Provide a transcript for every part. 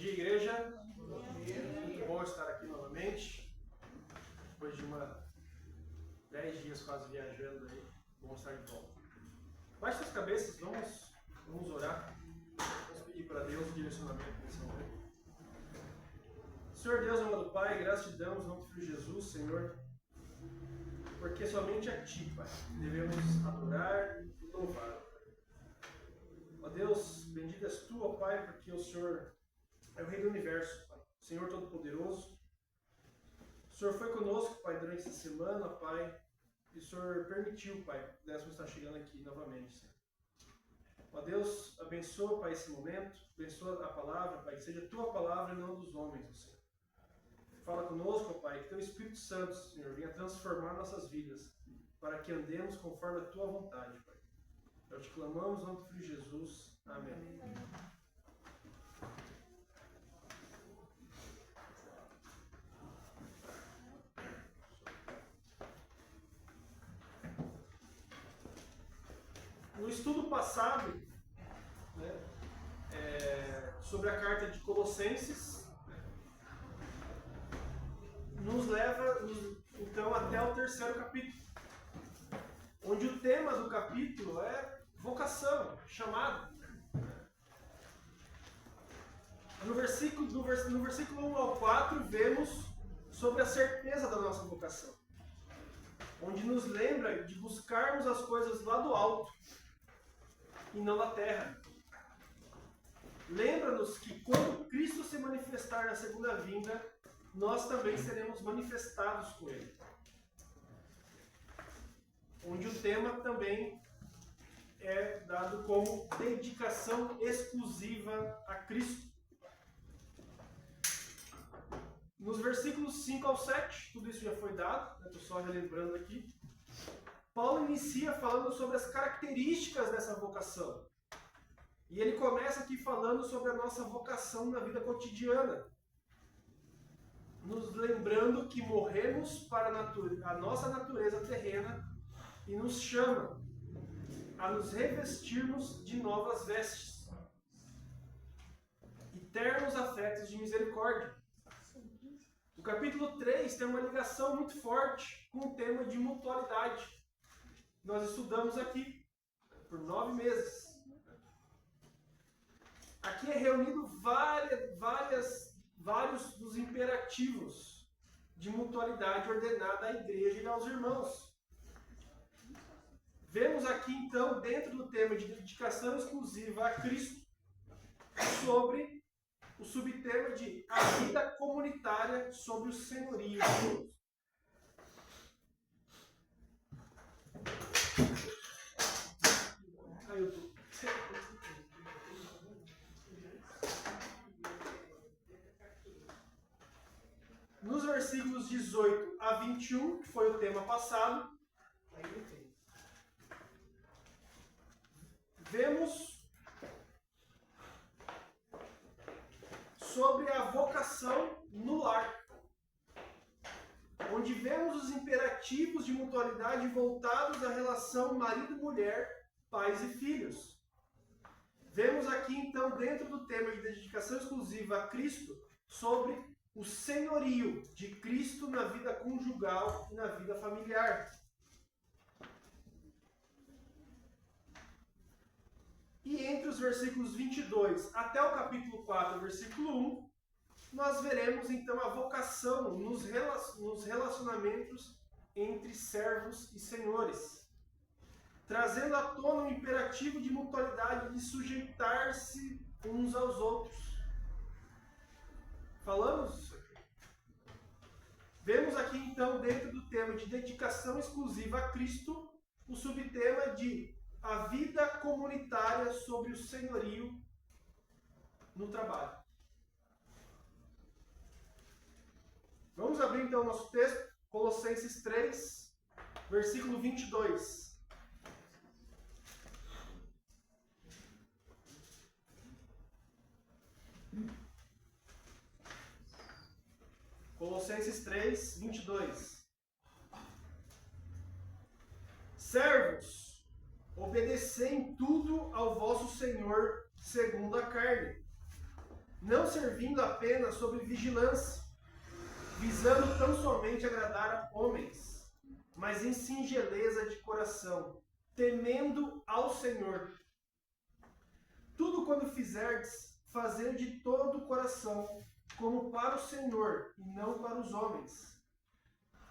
dia, igreja. Muito bom estar aqui novamente. Depois de 10 dias quase viajando aí, bom estar de volta. Baixe suas cabeças, vamos orar. Vamos pedir para Deus o direcionamento nesse momento. Senhor Deus, amado Pai, graças te damos no nome do Filho Jesus, Senhor, porque somente a Ti, Pai, devemos adorar e louvar. Ó Deus, bendito és Tu, ó Pai, porque o Senhor é o Rei do Universo, Pai, o Senhor Todo-Poderoso. O Senhor foi conosco, Pai, durante essa semana, Pai, e o Senhor permitiu, Pai, que pudéssemos estar chegando aqui novamente, Senhor. Ó Deus, abençoa, Pai, esse momento, abençoa a palavra, Pai, que seja a Tua palavra e não dos homens, Senhor. Fala conosco, Pai, que Teu Espírito Santo, Senhor, venha transformar nossas vidas, para que andemos conforme a Tua vontade, Pai. Nós te clamamos no nome do Filho Jesus. Amém. No estudo passado, sobre a carta de Colossenses, nos leva então até o terceiro capítulo, onde o tema do capítulo é vocação, chamado. No versículo 1 ao 4, vemos sobre a certeza da nossa vocação, onde nos lembra de buscarmos as coisas lá do alto e não da terra. Lembra-nos que quando Cristo se manifestar na segunda vinda, nós também seremos manifestados com Ele. Onde o tema também é dado como dedicação exclusiva a Cristo. Nos versículos 5 ao 7, tudo isso já foi dado, estou só relembrando aqui. Paulo inicia falando sobre as características dessa vocação. E ele começa aqui falando sobre a nossa vocação na vida cotidiana, nos lembrando que morremos para a nossa natureza terrena e nos chama a nos revestirmos de novas vestes e ternos afetos de misericórdia. O capítulo 3 tem uma ligação muito forte com o tema de mutualidade. Nós estudamos aqui por 9 meses. Aqui é reunido vários dos imperativos de mutualidade ordenada à igreja e aos irmãos. Vemos aqui, então, dentro do tema de dedicação exclusiva a Cristo, sobre o subtema de a vida comunitária sobre o senhorio de Deus. Nos versículos 18 a 21, que foi o tema passado, vemos sobre a vocação no lar, onde vemos os imperativos de mutualidade voltados à relação marido-mulher, pais e filhos. Vemos aqui, então, dentro do tema de dedicação exclusiva a Cristo, sobre o senhorio de Cristo na vida conjugal e na vida familiar. E entre os versículos 22 até o capítulo 4, versículo 1, nós veremos então a vocação nos relacionamentos entre servos e senhores, trazendo à tona o imperativo de mutualidade de sujeitar-se uns aos outros. Falamos isso aqui. Vemos aqui então, dentro do tema de dedicação exclusiva a Cristo, o subtema de a vida comunitária sobre o senhorio no trabalho. Vamos abrir então o nosso texto, Colossenses 3, versículo 22. Colossenses 3, 22. Servos, obedecei em tudo ao vosso Senhor segundo a carne, não servindo apenas sob vigilância, visando tão somente agradar a homens, mas em singeleza de coração, temendo ao Senhor. Tudo quando fizerdes, fazei de todo o coração, como para o Senhor, e não para os homens,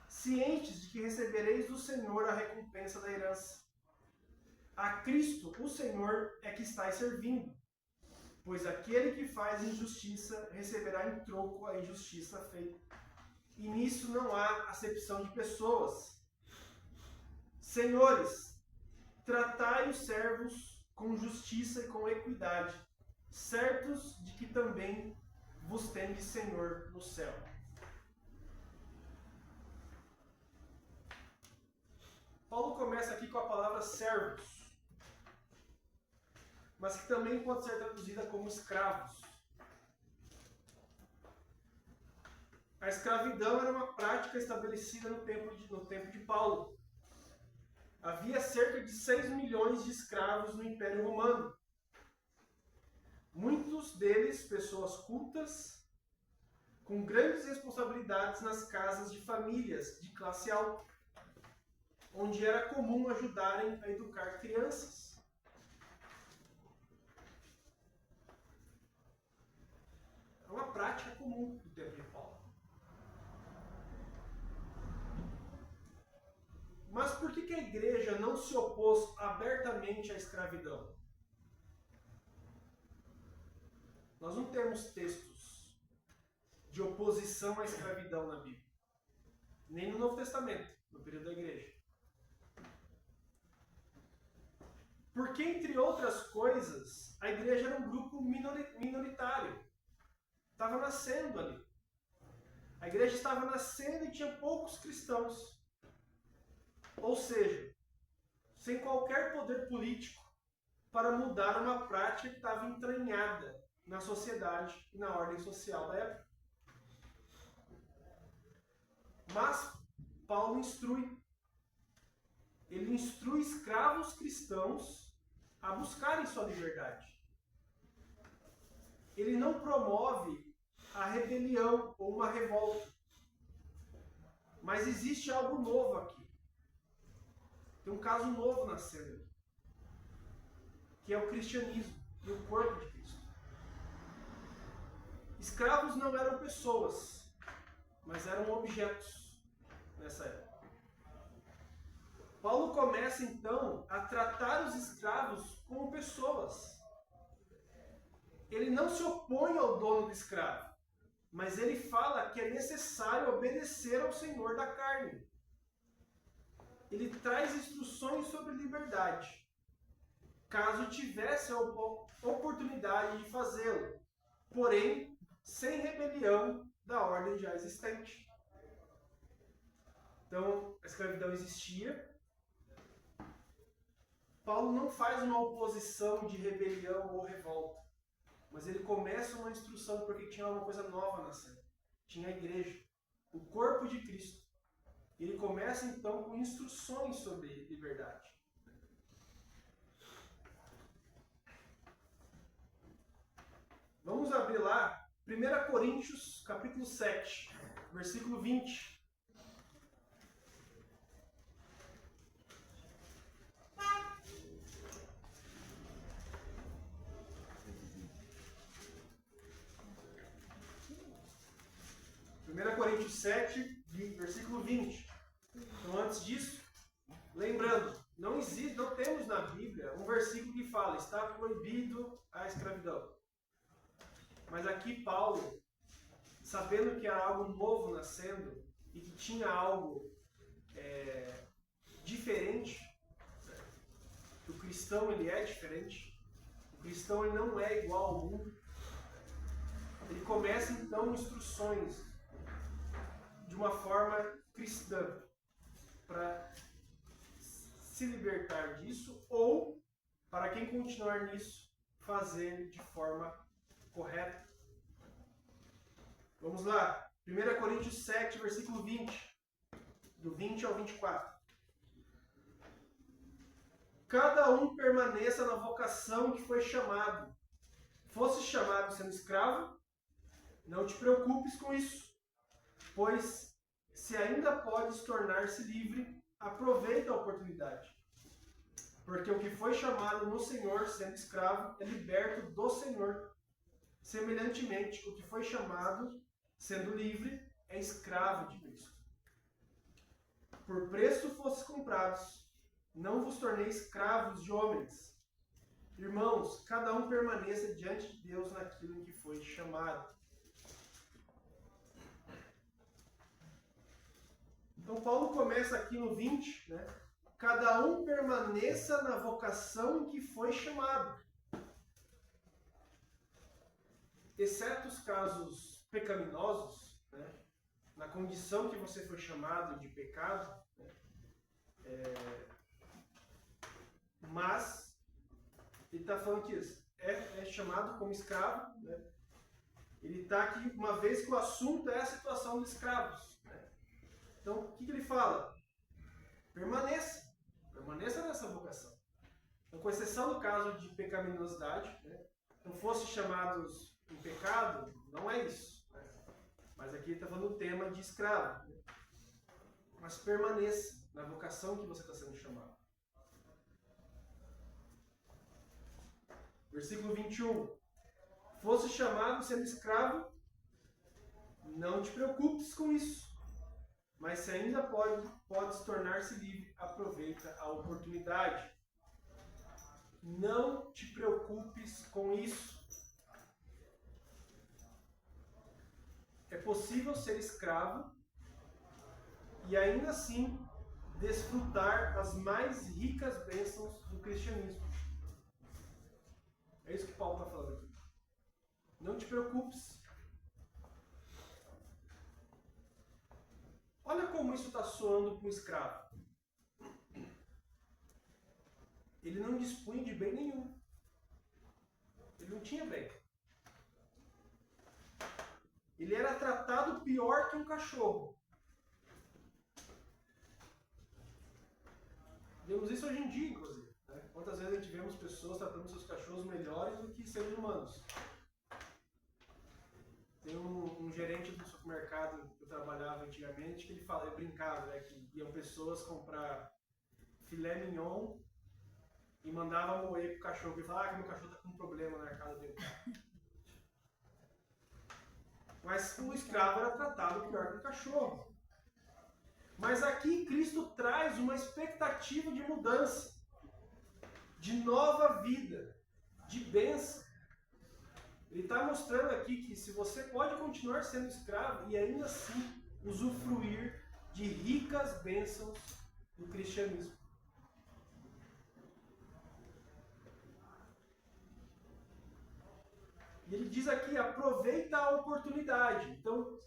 cientes de que recebereis do Senhor a recompensa da herança. A Cristo, o Senhor, é que estáis servindo, pois aquele que faz injustiça receberá em troco a injustiça feita. E nisso não há acepção de pessoas. Senhores, tratai os servos com justiça e com equidade, certos de que também vos tende Senhor no céu. Paulo começa aqui com a palavra servos, mas que também pode ser traduzida como escravos. A escravidão era uma prática estabelecida no tempo de Paulo. Havia cerca de 6 milhões de escravos no Império Romano. Muitos deles pessoas cultas, com grandes responsabilidades nas casas de famílias de classe alta, onde era comum ajudarem a educar crianças. É uma prática comum do tempo de Paulo. Mas por que a igreja não se opôs abertamente à escravidão? Nós não temos textos de oposição à escravidão na Bíblia, nem no Novo Testamento, no período da igreja. Porque, entre outras coisas, a igreja era um grupo minoritário. Estava nascendo ali. A igreja estava nascendo e tinha poucos cristãos. Ou seja, sem qualquer poder político para mudar uma prática que estava entranhada na sociedade e na ordem social da época. Mas Paulo instrui. Ele instrui escravos cristãos a buscarem sua liberdade. Ele não promove a rebelião ou uma revolta. Mas existe algo novo aqui. Tem um caso novo nascendo, que é o cristianismo e o corpo de Cristo. Escravos não eram pessoas, mas eram objetos nessa época. Paulo começa então a tratar os escravos como pessoas. Ele não se opõe ao dono do escravo, mas ele fala que é necessário obedecer ao senhor da carne. Ele traz instruções sobre liberdade, caso tivesse a oportunidade de fazê-lo, porém sem rebelião da ordem já existente. Então, a escravidão existia. Paulo não faz uma oposição de rebelião ou revolta, mas ele começa uma instrução porque tinha uma coisa nova nascendo. Tinha a igreja, o corpo de Cristo. Ele começa então com instruções sobre liberdade. Vamos abrir lá 1 Coríntios, capítulo 7, versículo 20. Coríntios 7, versículo 20. Então, antes disso, lembrando, não temos na Bíblia um versículo que fala, está proibido a escravidão. Mas aqui Paulo, sabendo que era algo novo nascendo e que tinha algo diferente, o cristão ele é diferente, o cristão ele não é igual ao mundo, ele começa então instruções de uma forma cristã para se libertar disso ou, para quem continuar nisso, fazer de forma correta. Vamos lá, 1 Coríntios 7, versículo 20, do 20 ao 24. Cada um permaneça na vocação que foi chamado. Fosse chamado sendo escravo, Não te preocupes com isso, pois se ainda podes tornar-se livre, aproveita a oportunidade. Porque o que foi chamado no Senhor sendo escravo é liberto do Senhor. Semelhantemente, o que foi chamado sendo livre é escravo de Cristo. Por preço fostes comprados, não vos torneis escravos de homens. Irmãos, cada um permaneça diante de Deus naquilo em que foi chamado. Então Paulo começa aqui no 20, né? Cada um permaneça na vocação em que foi chamado. Exceto os casos pecaminosos, né? Na condição que você foi chamado de pecado, né? Mas ele está falando que é chamado como escravo, né? Ele está aqui, uma vez que o assunto é a situação dos escravos, né? Então, o que ele fala? Permaneça nessa vocação. Então, com exceção do caso de pecaminosidade, né? Não fosse chamados em pecado, não é isso, né? Mas aqui ele está falando do tema de escravo, né? Mas permaneça na vocação que você está sendo chamado. Versículo 21. Fosse chamado sendo escravo, não te preocupes com isso. Mas se ainda podes tornar-se livre, aproveita a oportunidade. Não te preocupes com isso. É possível ser escravo e ainda assim desfrutar as mais ricas bênçãos do cristianismo. É isso que Paulo está falando aqui. Não te preocupes. Olha como isso está soando para um escravo. Ele não dispunha de bem nenhum. Ele não tinha bem. Ele era tratado pior que um cachorro. Vemos isso hoje em dia, inclusive, né? Quantas vezes a gente vemos pessoas tratando seus cachorros melhores do que seres humanos. Tem um gerente do supermercado que eu trabalhava antigamente que ele brincava, né, que iam pessoas comprar filé mignon e mandavam moer pro cachorro. E falava que meu cachorro tá com um problema na arcada dentária. Mas o escravo era tratado pior que o cachorro. Mas aqui Cristo traz uma expectativa de mudança, de nova vida, de bênção. Ele está mostrando aqui que se você pode continuar sendo escravo e ainda assim usufruir de ricas bênçãos do cristianismo. E ele diz aqui, aproveita a oportunidade. Então,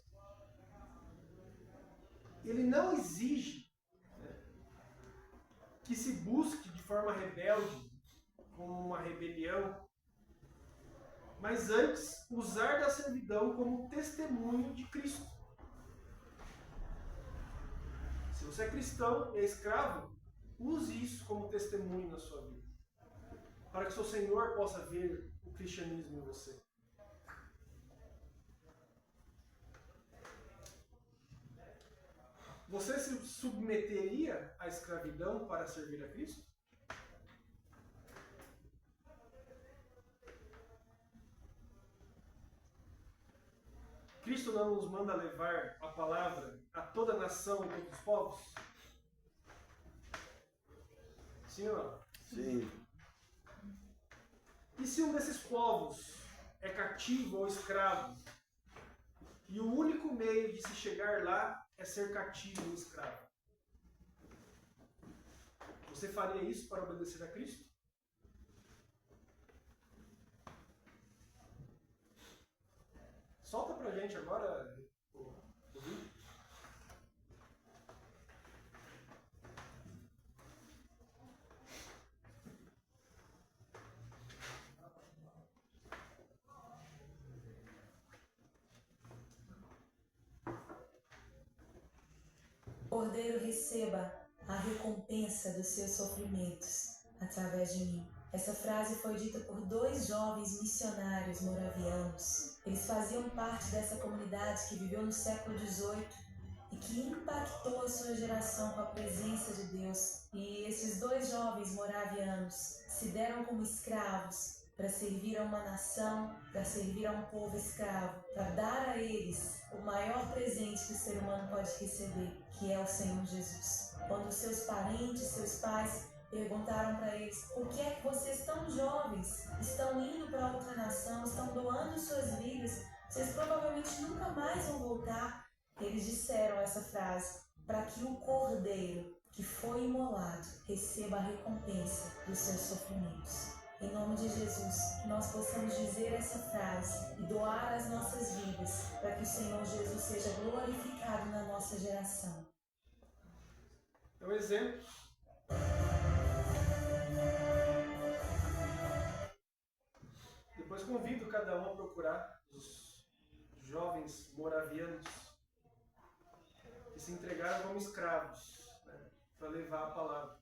ele não exige, né, que se busque de forma rebelde, como uma rebelião, mas antes usar da servidão como testemunho de Cristo. Se você é cristão e é escravo, use isso como testemunho na sua vida, para que seu Senhor possa ver o cristianismo em você. Você se submeteria à escravidão para servir a Cristo? Cristo não nos manda levar a palavra a toda a nação e todos os povos? Sim ou não? Sim. E se um desses povos é cativo ou escravo, e o único meio de se chegar lá é ser cativo ou escravo? Você faria isso para obedecer a Cristo? Solta pra gente agora o vídeo. O Cordeiro receba a recompensa dos seus sofrimentos através de mim. Essa frase foi dita por 2 jovens missionários moravianos. Eles faziam parte dessa comunidade que viveu no século XVIII e que impactou a sua geração com a presença de Deus. E esses 2 jovens moravianos se deram como escravos para servir a uma nação, para servir a um povo escravo, para dar a eles o maior presente que o ser humano pode receber, que é o Senhor Jesus. Quando seus parentes, seus pais perguntaram para eles: por que é que vocês tão jovens estão indo para outra nação, estão doando suas vidas, vocês provavelmente nunca mais vão voltar? Eles disseram essa frase: para que o Cordeiro que foi imolado receba a recompensa dos seus sofrimentos. Em nome de Jesus, que nós possamos dizer essa frase e doar as nossas vidas para que o Senhor Jesus seja glorificado na nossa geração. É um exemplo. Depois convido cada um a procurar os jovens moravianos que se entregaram como escravos, né, para levar a palavra.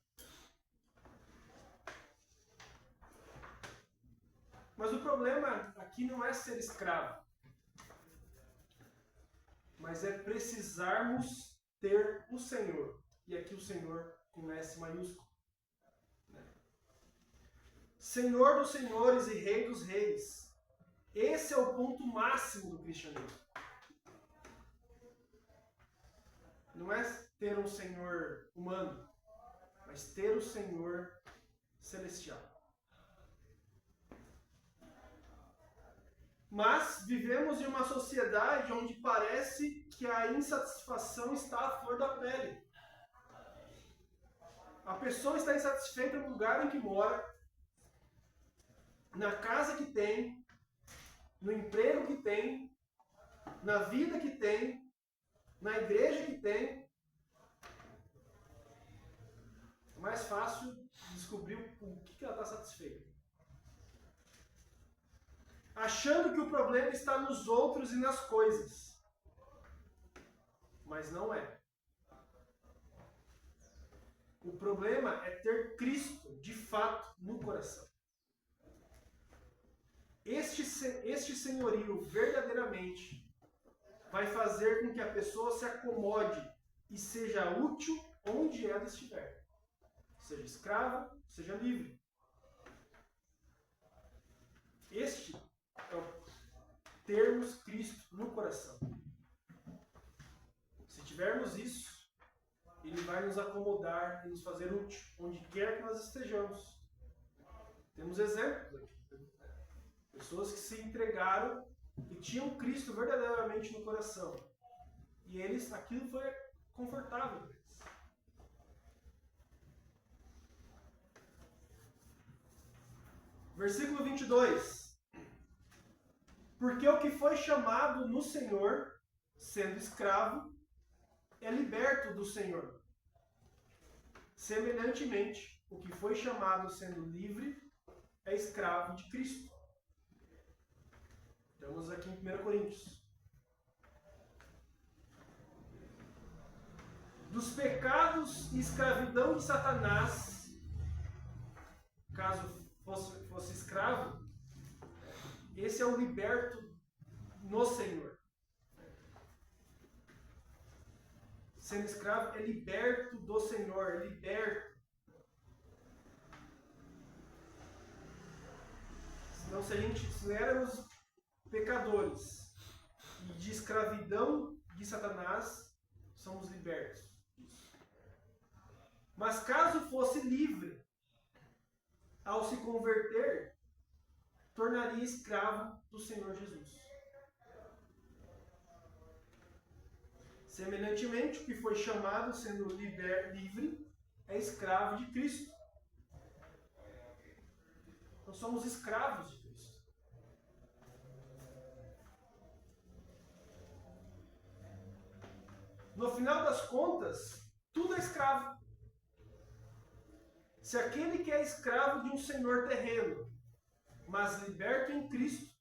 Mas o problema aqui não é ser escravo, mas é precisarmos ter o Senhor. E aqui o Senhor com S maiúsculo. Senhor dos senhores e Rei dos reis. Esse é o ponto máximo do cristianismo. Não é ter um Senhor humano, mas ter o Senhor celestial. Mas vivemos em uma sociedade onde parece que a insatisfação está à flor da pele. A pessoa está insatisfeita no lugar em que mora, na casa que tem, no emprego que tem, na vida que tem, na igreja que tem. É mais fácil descobrir o que ela está satisfeita. Achando que o problema está nos outros e nas coisas. Mas não é. O problema é ter Cristo, de fato, no coração. Este senhorio, verdadeiramente, vai fazer com que a pessoa se acomode e seja útil onde ela estiver. Seja escravo, seja livre. Este é o termos Cristo no coração. Se tivermos isso, Ele vai nos acomodar e nos fazer útil, onde quer que nós estejamos. Temos exemplos aqui. Pessoas que se entregaram e tinham Cristo verdadeiramente no coração. E eles, aquilo foi confortável para eles. Versículo 22. Porque o que foi chamado no Senhor, sendo escravo, é liberto do Senhor. Semelhantemente, o que foi chamado sendo livre é escravo de Cristo. Estamos aqui em 1 Coríntios. Dos pecados e escravidão de Satanás, caso fosse escravo, esse é o liberto no Senhor. Sendo escravo, é liberto do Senhor, é liberto. Senão, se éramos pecadores e de escravidão de Satanás, somos libertos. Mas caso fosse livre, ao se converter, tornaria escravo do Senhor Jesus. Semelhantemente, o que foi chamado sendo livre é escravo de Cristo. Nós somos escravos de Cristo. No final das contas, tudo é escravo. Se aquele que é escravo de um senhor terreno, mas liberto em Cristo,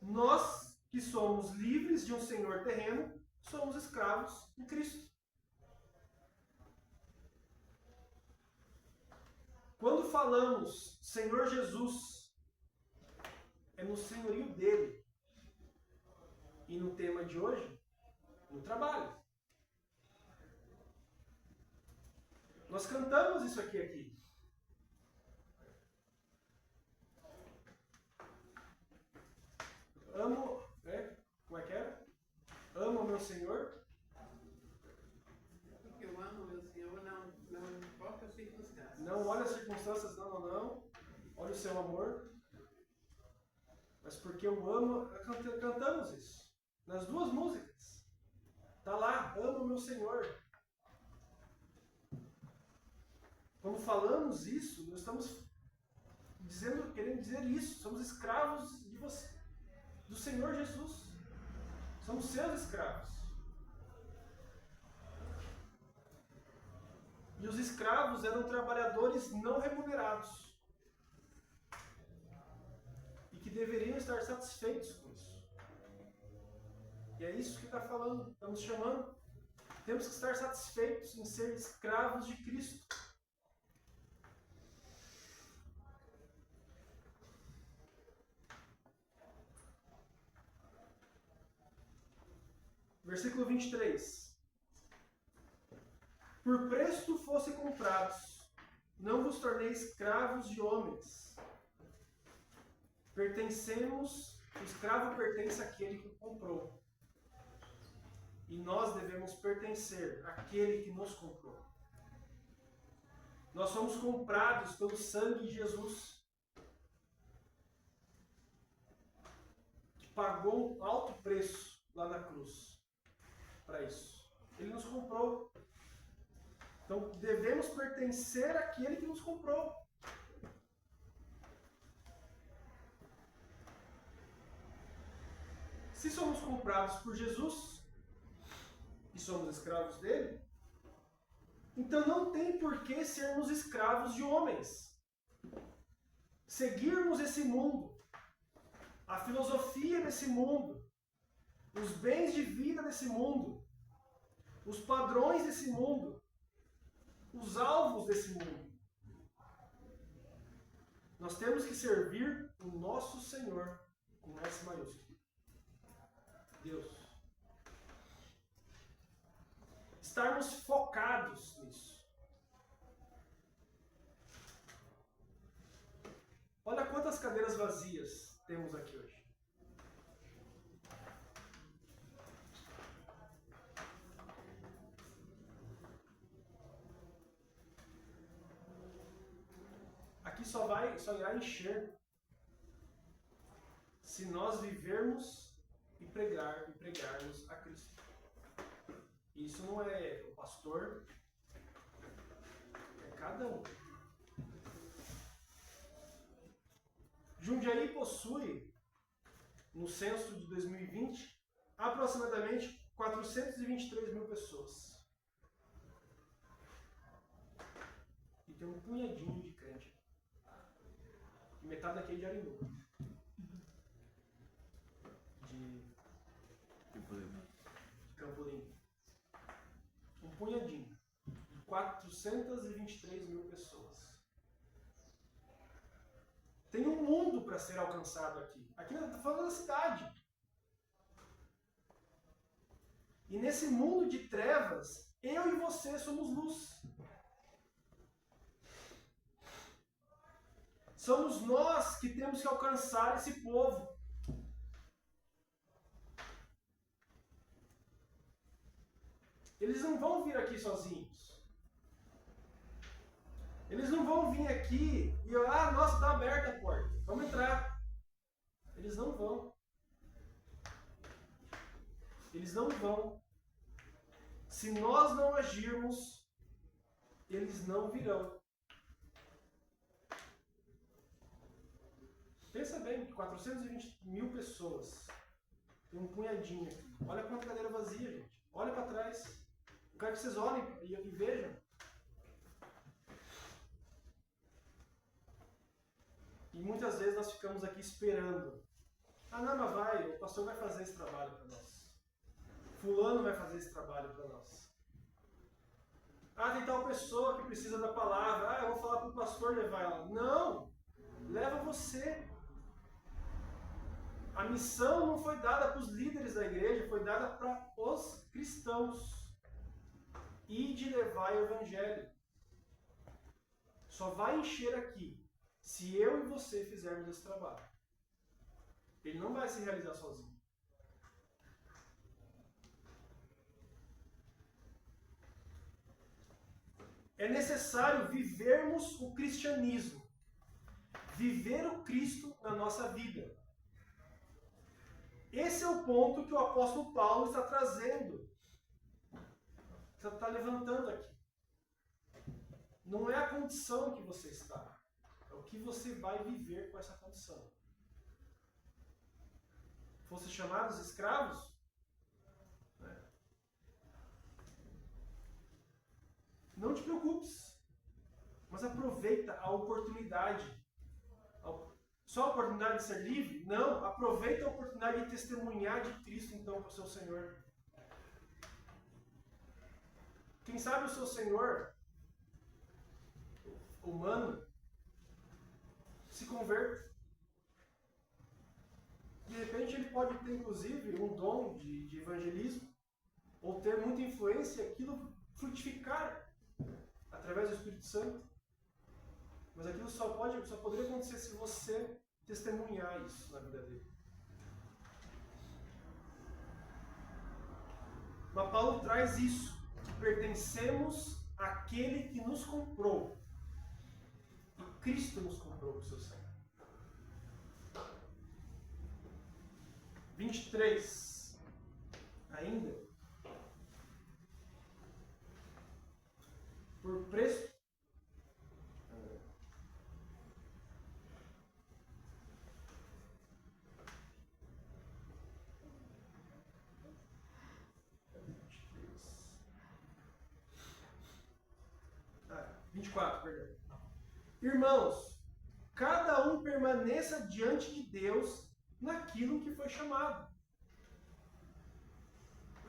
nós que somos livres de um senhor terreno, somos escravos em Cristo. Quando falamos Senhor Jesus, é no senhorio dele. E no tema de hoje, no trabalho. Nós cantamos isso aqui. Amo, como é que era? Amo o meu Senhor. Porque eu amo meu Senhor, não importa as circunstâncias. Não olha as circunstâncias, não. Olha o seu amor. Mas porque eu amo, cantamos isso. Nas duas músicas. Tá lá, amo o meu Senhor. Quando falamos isso, nós estamos querendo dizer isso. Somos escravos de você, do Senhor Jesus. Somos seus escravos. E os escravos eram trabalhadores não remunerados. E que deveriam estar satisfeitos com isso. E é isso que está falando, está nos chamando. Temos que estar satisfeitos em ser escravos de Cristo. Versículo 23. Por preço fosse comprados, não vos tornei escravos de homens. O escravo pertence àquele que o comprou. E nós devemos pertencer àquele que nos comprou. Nós somos comprados pelo sangue de Jesus, que pagou um alto preço lá na cruz para isso. Ele nos comprou. Então devemos pertencer àquele que nos comprou. Se somos comprados por Jesus e somos escravos dele, então não tem por que sermos escravos de homens. Seguirmos esse mundo, a filosofia desse mundo, os bens de vida desse mundo, os padrões desse mundo, os alvos desse mundo. Nós temos que servir o nosso Senhor, com S maiúsculo. Deus. Estarmos focados nisso. Olha quantas cadeiras vazias temos aqui hoje. Aqui só irá encher se nós vivermos e pregarmos a Cristo. Isso não é o pastor, é cada um. Jundiaí possui, no censo de 2020, aproximadamente 423 mil pessoas. E tem um punhadinho de crente. E metade daqui é de Arinduba. De Campo Limpo. Um punhadinho. 423 mil pessoas. Tem um mundo para ser alcançado aqui. Aqui nós estamos falando da cidade. E nesse mundo de trevas, eu e você somos luz. Somos nós que temos que alcançar esse povo. Eles não vão vir aqui sozinhos. Eles não vão vir aqui e, nossa, está aberta a porta. Vamos entrar. Eles não vão. Eles não vão. Se nós não agirmos, eles não virão. Pensa bem, 420 mil pessoas. Tem um punhadinho aqui. Olha quanta cadeira vazia, gente. Olha para trás. Eu quero que vocês olhem e vejam. E muitas vezes nós ficamos aqui esperando. Não, mas o pastor vai fazer esse trabalho para nós. Fulano vai fazer esse trabalho para nós. Ah, tem tal pessoa que precisa da palavra. Ah, eu vou falar para o pastor levar ela. Não! Leva você. A missão não foi dada para os líderes da igreja, foi dada para os cristãos. E de levar o evangelho. Só vai encher aqui se eu e você fizermos esse trabalho. Ele não vai se realizar sozinho. É necessário vivermos o cristianismo. Viver o Cristo na nossa vida. Esse é o ponto que o apóstolo Paulo está trazendo. Está levantando aqui. Não é a condição que você está. É o que você vai viver com essa condição. Fosse chamados escravos? Não te preocupes. Mas aproveita a oportunidade. Só a oportunidade de ser livre? Não. Aproveita a oportunidade de testemunhar de Cristo então para o seu Senhor. Quem sabe o seu Senhor humano se converta. De repente ele pode ter inclusive um dom de evangelismo ou ter muita influência e aquilo frutificar através do Espírito Santo. Mas aquilo só poderia acontecer se você testemunhar isso na vida dele. Mas Paulo traz isso, que pertencemos àquele que nos comprou. E Cristo nos comprou com o seu sangue. 23. Ainda. Por preço. Ah, 24, perdão. Irmãos, cada um permaneça diante de Deus naquilo que foi chamado.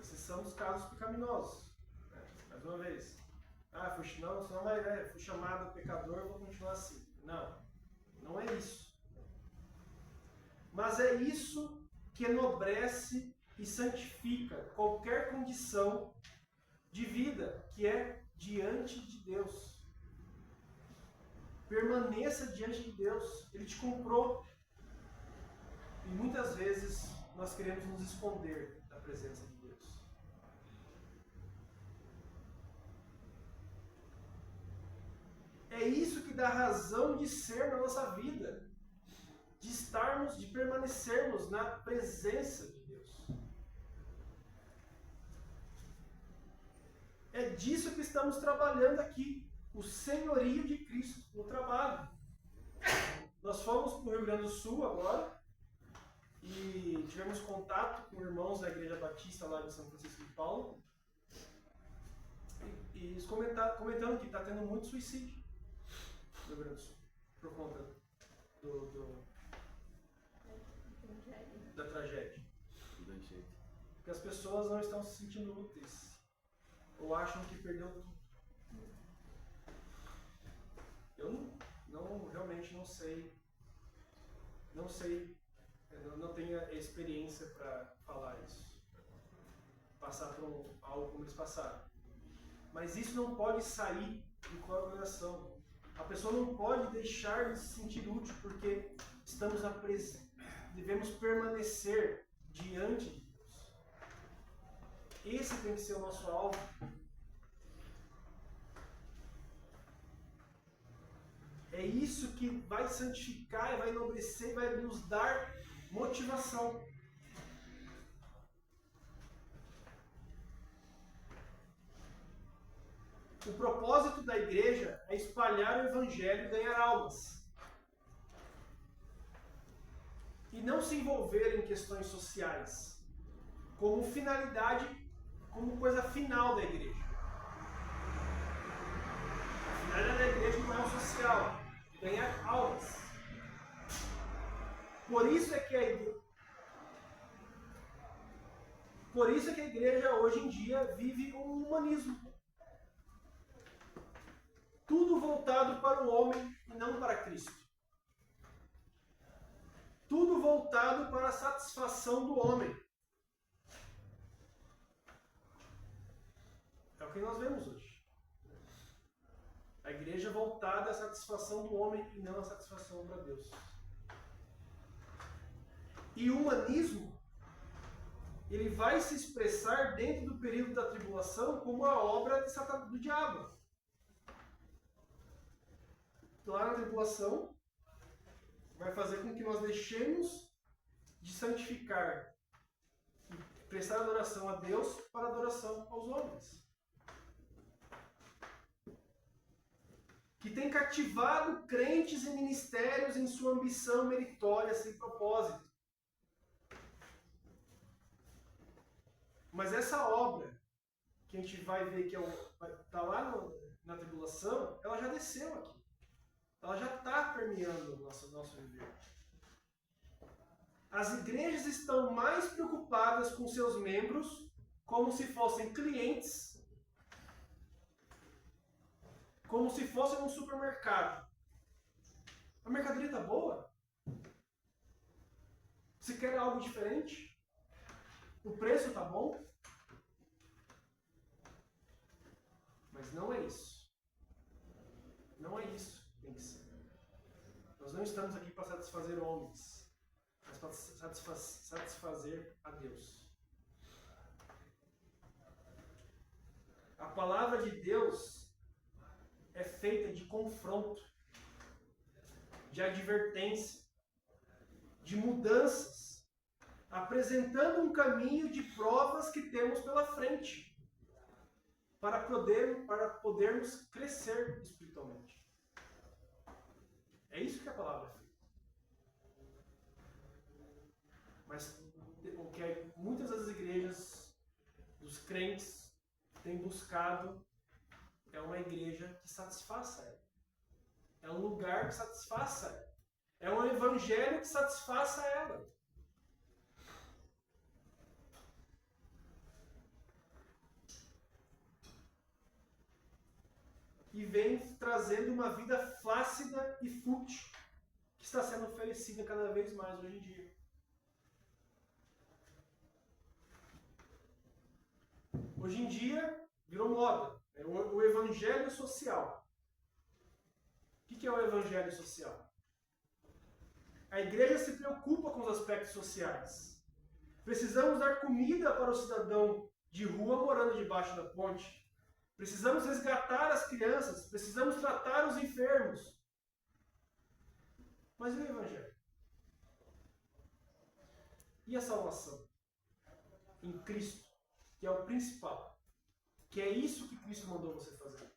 Esses são os casos pecaminosos. Mais uma vez. Ah, fui chamado pecador, eu vou continuar assim. Não, não é isso. Mas é isso que enobrece e santifica qualquer condição de vida que é diante de Deus. Permaneça diante de Deus. Ele te comprou. E muitas vezes nós queremos nos esconder da presença de Deus. É isso que dá razão de ser na nossa vida. De estarmos, de permanecermos na presença de Deus. É disso que estamos trabalhando aqui. O senhorio de Cristo no trabalho. Nós fomos para o Rio Grande do Sul agora. E tivemos contato com irmãos da Igreja Batista lá de São Francisco de Paulo. E eles comentando que está tendo muito suicídio no Rio Grande do Sul. Por conta da tragédia. Porque as pessoas não estão se sentindo úteis. Ou acham que perdeu tudo. Eu realmente não sei. Eu não tenho a experiência para falar isso. Passar por algo como eles passaram. Mas isso não pode sair do coração. A pessoa não pode deixar de se sentir útil porque estamos devemos permanecer diante de Deus. Esse tem que ser o nosso alvo. É isso que vai santificar, vai enobrecer, vai nos dar motivação. O propósito da igreja é espalhar o evangelho e ganhar almas. E não se envolver em questões sociais, como finalidade, como coisa final da igreja. A finalidade da igreja não é o social, é ganhar almas. Por isso é que a igreja hoje em dia vive um humanismo. Tudo voltado para o homem e não para Cristo. Tudo voltado para a satisfação do homem. É o que nós vemos hoje. A igreja voltada à satisfação do homem e não à satisfação para Deus. E o humanismo, ele vai se expressar dentro do período da tribulação como a obra do diabo. Lá na tribulação, vai fazer com que nós deixemos de santificar e prestar adoração a Deus para adoração aos homens. Que tem cativado crentes e ministérios em sua ambição meritória sem propósito. Mas essa obra, que a gente vai ver que está lá na tribulação, ela já desceu aqui. Ela já está permeando o nosso viver. As igrejas estão mais preocupadas com seus membros como se fossem clientes, como se fossem um supermercado. A mercadoria está boa? Você quer algo diferente? O preço está bom? Mas não é isso. Não é isso. Nós não estamos aqui para satisfazer homens, mas para satisfazer a Deus. A palavra de Deus é feita de confronto, de advertência, de mudanças, apresentando um caminho de provas que temos pela frente, para podermos crescer espiritualmente. É isso que a palavra é feita. Mas o que muitas das igrejas, dos crentes, têm buscado é uma igreja que satisfaça ela. É um lugar que satisfaça ela. É um evangelho que satisfaça ela. E vem trazendo uma vida flácida e fútil, que está sendo oferecida cada vez mais hoje em dia. Hoje em dia, virou moda. É o evangelho social. O que é o evangelho social? A igreja se preocupa com os aspectos sociais. Precisamos dar comida para o cidadão de rua morando debaixo da ponte. Precisamos resgatar as crianças, precisamos tratar os enfermos. Mas e o evangelho? E a salvação? Em Cristo, que é o principal. Que é isso que Cristo mandou você fazer.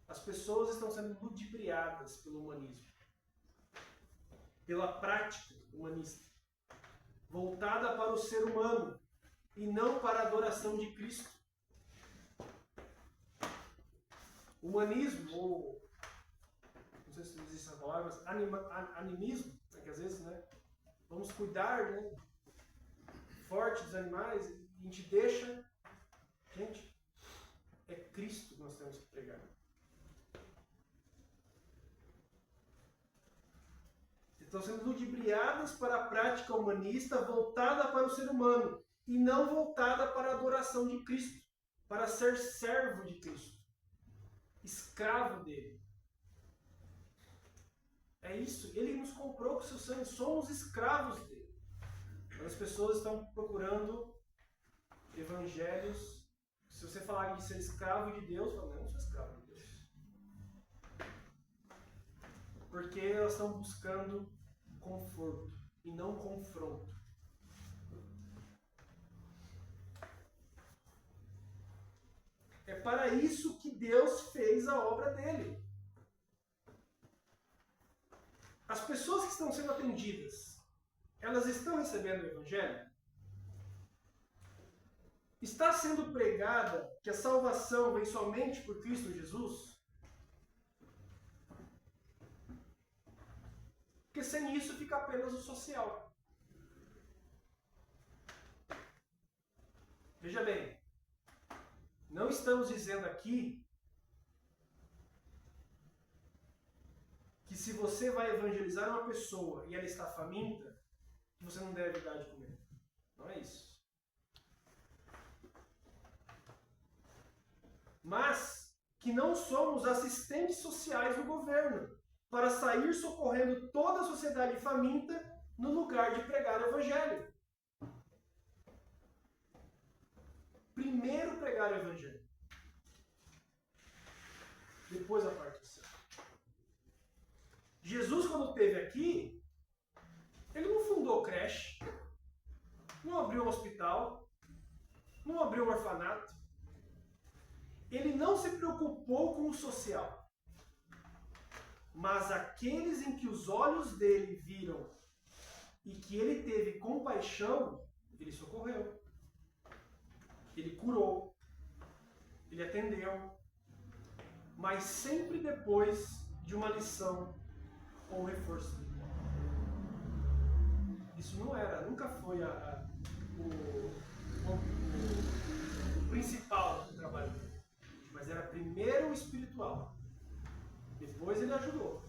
As pessoas estão sendo ludibriadas pelo humanismo. Pela prática humanista. Voltada para o ser humano. E não para a adoração de Cristo. Humanismo, ou não sei se existe essa palavra, mas animismo, né, que às vezes, né, vamos cuidar, né, forte dos animais, e a gente deixa. Gente, é Cristo que nós temos que pregar. Estão sendo ludibriadas para a prática humanista voltada para o ser humano. E não voltada para a adoração de Cristo, para ser servo de Cristo, escravo dele. É isso, ele nos comprou com seu sangue, somos escravos dele. As pessoas estão procurando evangelhos. Se você falar de ser escravo de Deus, fala, não, eu sou escravo de Deus. Porque elas estão buscando conforto e não confronto. É para isso que Deus fez a obra dele. As pessoas que estão sendo atendidas, elas estão recebendo o Evangelho? Está sendo pregada que a salvação vem somente por Cristo Jesus? Porque sem isso fica apenas o social. Veja bem, não estamos dizendo aqui que se você vai evangelizar uma pessoa e ela está faminta, que você não deve dar de comer. Não é isso. Mas que não somos assistentes sociais do governo para sair socorrendo toda a sociedade faminta no lugar de pregar o evangelho. Primeiro pregar o evangelho. Depois a parte do céu. Jesus, quando esteve aqui, ele não fundou creche, não abriu um hospital, não abriu um orfanato. Ele não se preocupou com o social. Mas aqueles em que os olhos dele viram e que ele teve compaixão, ele socorreu. Ele curou. Ele atendeu. Mas sempre depois de uma lição ou reforço. Isso nunca foi o principal do trabalho dele. Mas era primeiro o espiritual. Depois ele ajudou.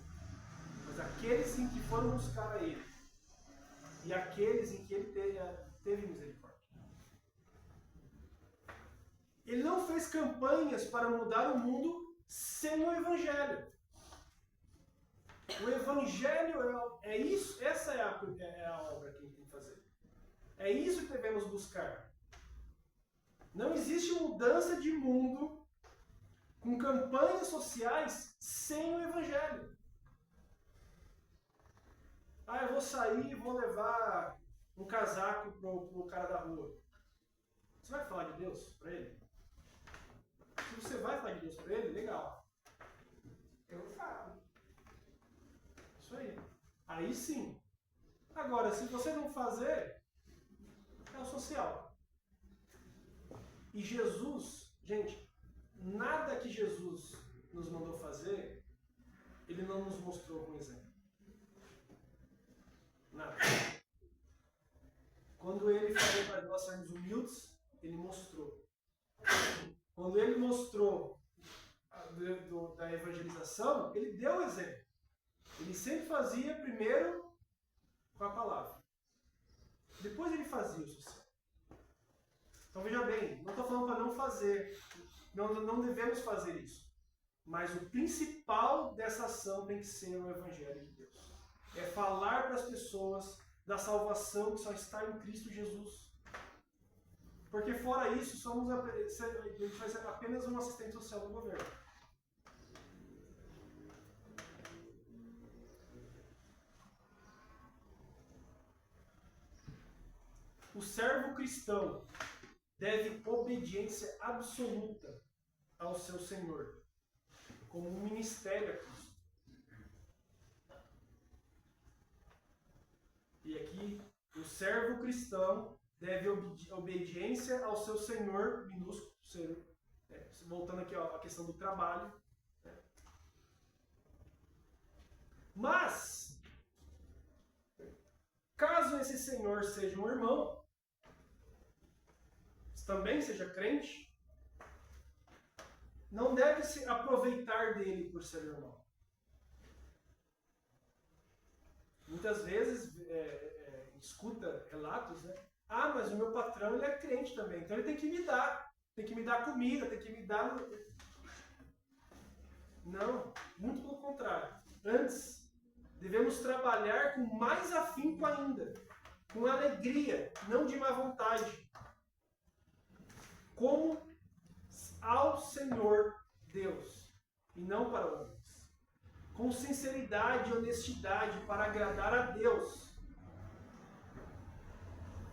Mas aqueles em que foram buscar a ele. E aqueles em que ele teve misericórdia. Ele não fez campanhas para mudar o mundo sem o Evangelho. O Evangelho é isso, essa é a obra que ele tem que fazer. É isso que devemos buscar. Não existe mudança de mundo com campanhas sociais sem o Evangelho. Ah, eu vou sair e vou levar um casaco pro cara da rua. Você vai falar de Deus para ele? Se você vai falar de Deus para ele, legal. Eu falo. Isso aí. Aí sim. Agora, se você não fazer, é o social. E Jesus, gente, nada que Jesus nos mandou fazer, ele não nos mostrou com exemplo. Nada. Quando ele falou para nós sermos humildes, ele mostrou. Quando ele mostrou da evangelização, ele deu o exemplo. Ele sempre fazia primeiro com a palavra. Depois ele fazia o social. Então veja bem, não estou falando para não fazer. Não devemos fazer isso. Mas o principal dessa ação tem que ser o Evangelho de Deus. É falar para as pessoas da salvação que só está em Cristo Jesus. Porque fora isso, a gente vai ser apenas um assistente social do governo. O servo cristão deve obediência absoluta ao seu Senhor, como um ministério a Cristo. E aqui, o servo cristão deve obediência ao seu Senhor, minúsculo, voltando aqui à questão do trabalho. Né? Mas, caso esse Senhor seja um irmão, também seja crente, não deve se aproveitar dele por ser irmão. Muitas vezes escuta relatos, né? Ah, mas o meu patrão ele é crente também, então ele tem que me dar comida, tem que me dar... Não, muito pelo contrário. Antes, devemos trabalhar com mais afinco ainda, com alegria, não de má vontade, como ao Senhor Deus, e não para homens. Com sinceridade e honestidade, para agradar a Deus.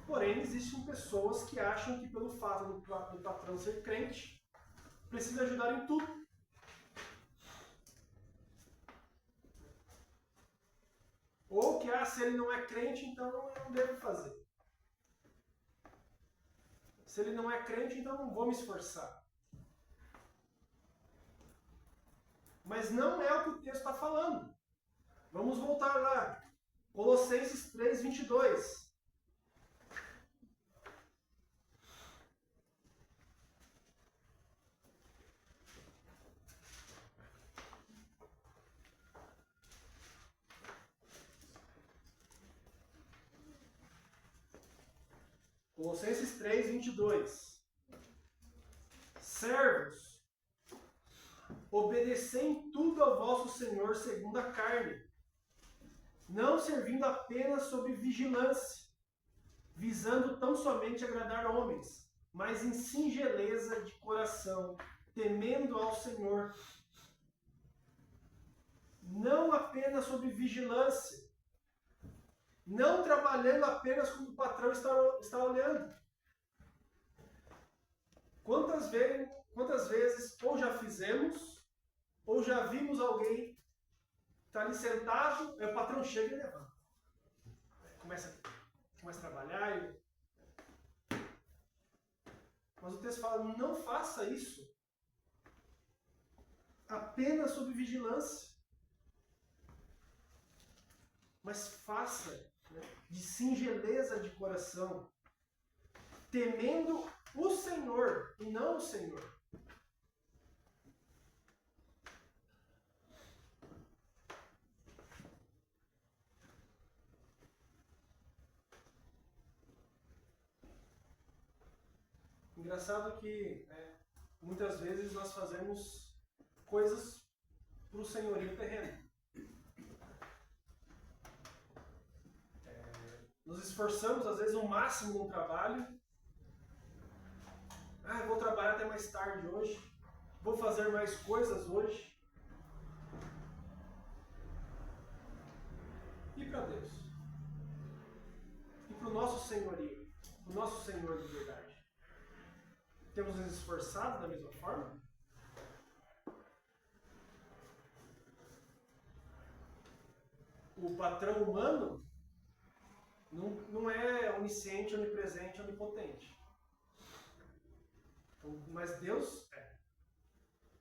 Porém, existem pessoas que acham que pelo fato do patrão ser crente, precisa ajudar em tudo. Ou que, se ele não é crente, então eu não devo fazer. Se ele não é crente, então não vou me esforçar. Mas não é o que o texto está falando. Vamos voltar lá. Colossenses 3, 22. Colossenses 3, 22. Servos, obedecei em tudo ao vosso Senhor segundo a carne, não servindo apenas sob vigilância, visando tão somente agradar homens, mas em singeleza de coração, temendo ao Senhor. Não apenas sob vigilância, não trabalhando apenas quando o patrão está olhando. Quantas vezes ou já fizemos, ou já vimos alguém estar ali sentado, aí o patrão chega e levanta. Começa a trabalhar. Mas o texto fala, não faça isso apenas sob vigilância. Mas faça de singeleza de coração, temendo o Senhor e não o Senhor. Engraçado que muitas vezes nós fazemos coisas para o senhorio terreno. Nos esforçamos, às vezes, o máximo no trabalho. Eu vou trabalhar até mais tarde hoje. Vou fazer mais coisas hoje. E para Deus? E para o nosso senhorio? O nosso Senhor de verdade? Temos nos esforçado da mesma forma? O patrão humano não é onisciente, onipresente, onipotente. Mas Deus é.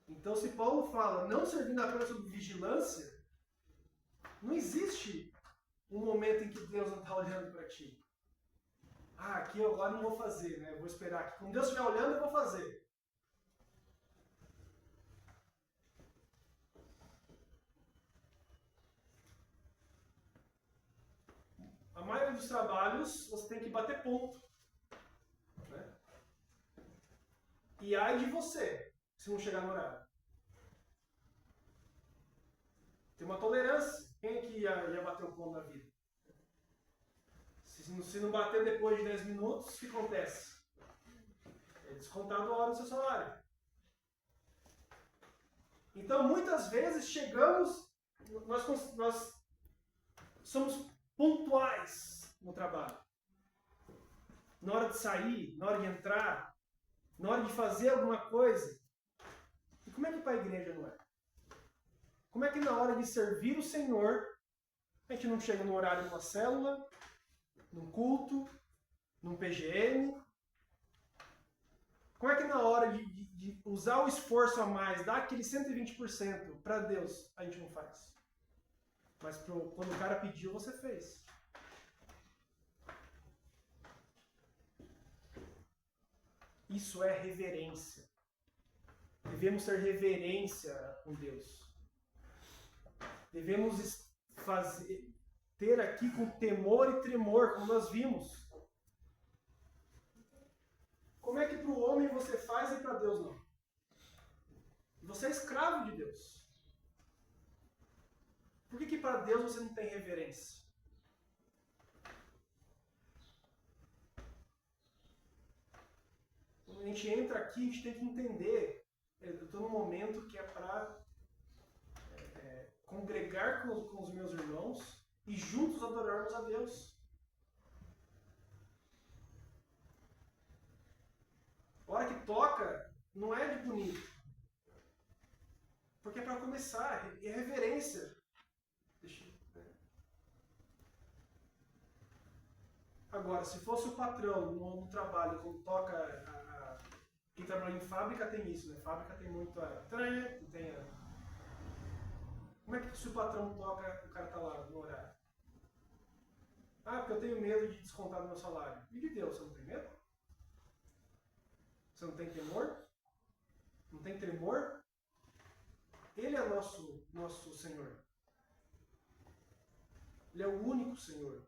Então, se Paulo fala não servindo apenas sob vigilância, não existe um momento em que Deus não está olhando para ti. Aqui eu agora não vou fazer, né? Eu vou esperar aqui. Quando Deus estiver olhando, eu vou fazer. A maioria dos trabalhos você tem que bater ponto. Né? E ai de você, se não chegar no horário. Tem uma tolerância. Quem é que ia bater o ponto na vida? Se não bater depois de 10 minutos, o que acontece? É descontado a hora do seu salário. Então, muitas vezes, chegamos, nós somos pontuais no trabalho. Na hora de sair, na hora de entrar, na hora de fazer alguma coisa. E como é que para a igreja não é? Como é que na hora de servir o Senhor, a gente não chega no horário de uma célula, num culto, num PGM? Como é que na hora de usar o esforço a mais, dar aquele 120% para Deus, a gente não faz? Mas quando o cara pediu, você fez. Isso é reverência. Devemos ter reverência com Deus. Devemos ter aqui com temor e tremor, como nós vimos. Como é que para o homem você faz e para Deus não? Você é escravo de Deus. Por que para Deus você não tem reverência? Quando a gente entra aqui, a gente tem que entender. Eu estou num momento que é para congregar com os meus irmãos e juntos adorarmos a Deus. A hora que toca, não é de bonito. Porque é para começar, é reverência. Agora, se fosse o patrão no trabalho, quando toca, quem trabalha em fábrica tem isso, né? Fábrica tem muito Como é que se o patrão toca, o cara tá lá no horário? Porque eu tenho medo de descontar do meu salário. E de Deus, você não tem medo? Você não tem temor? Não tem tremor? Ele é nosso Senhor. Ele é o único Senhor.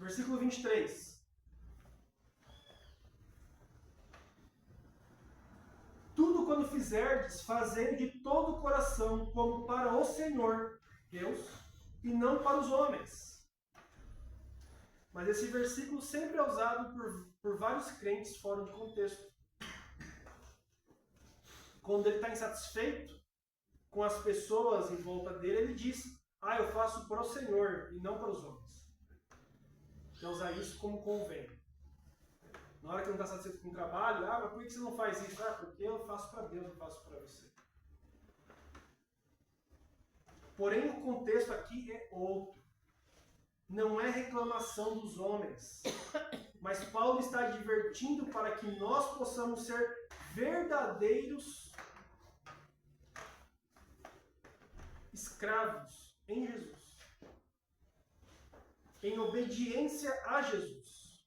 Versículo 23. Tudo quando fizerdes, fazei de todo o coração, como para o Senhor, Deus, e não para os homens. Mas esse versículo sempre é usado por vários crentes fora de contexto. Quando ele está insatisfeito com as pessoas em volta dele, ele diz: eu faço para o Senhor e não para os homens. Quer usar isso como convém. Na hora que não está satisfeito com o trabalho, mas por que você não faz isso? Porque eu faço para Deus, eu faço para você. Porém, o contexto aqui é outro. Não é reclamação dos homens. Mas Paulo está advertindo para que nós possamos ser verdadeiros escravos em Jesus. Em obediência a Jesus.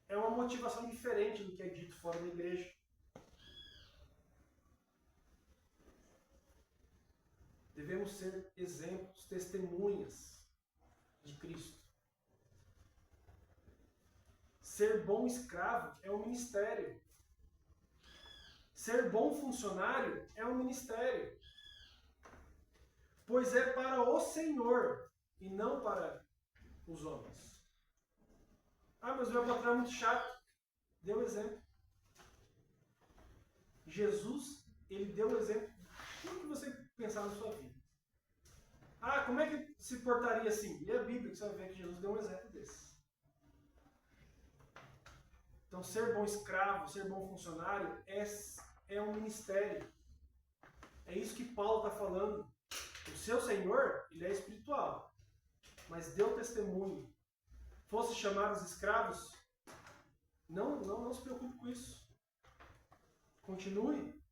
É uma motivação diferente do que é dito fora da igreja. Devemos ser exemplos, testemunhas de Cristo. Ser bom escravo é um ministério. Ser bom funcionário é um ministério. Pois é para o Senhor e não para os homens. Mas o meu patrão é muito chato. Deu exemplo. Jesus, ele deu exemplo de tudo que você pensar na sua vida. Como é que se portaria assim? Lê a Bíblia que você vai ver que Jesus deu um exemplo desse. Então, ser bom escravo, ser bom funcionário é um ministério. É isso que Paulo está falando. O seu Senhor, ele é espiritual, mas deu testemunho. Fosse chamar os escravos, não se preocupe com isso. Continue.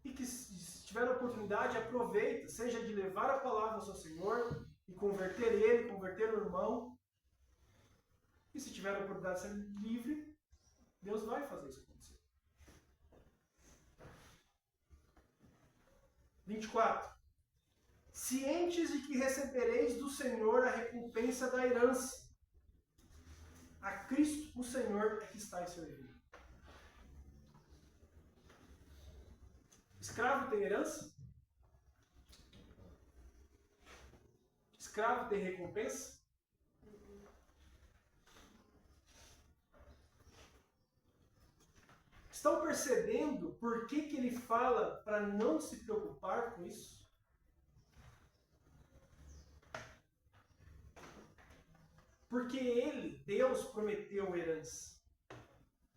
E que se tiver oportunidade, aproveita, seja de levar a palavra ao seu Senhor e converter ele, converter o irmão. E se tiver a oportunidade de ser livre, Deus vai fazer isso acontecer. 24. Cientes de que recebereis do Senhor a recompensa da herança. A Cristo, o Senhor, é que estáis servindo. Escravo tem herança? Escravo tem recompensa? Estão percebendo por que ele fala para não se preocupar com isso? Porque Deus prometeu herança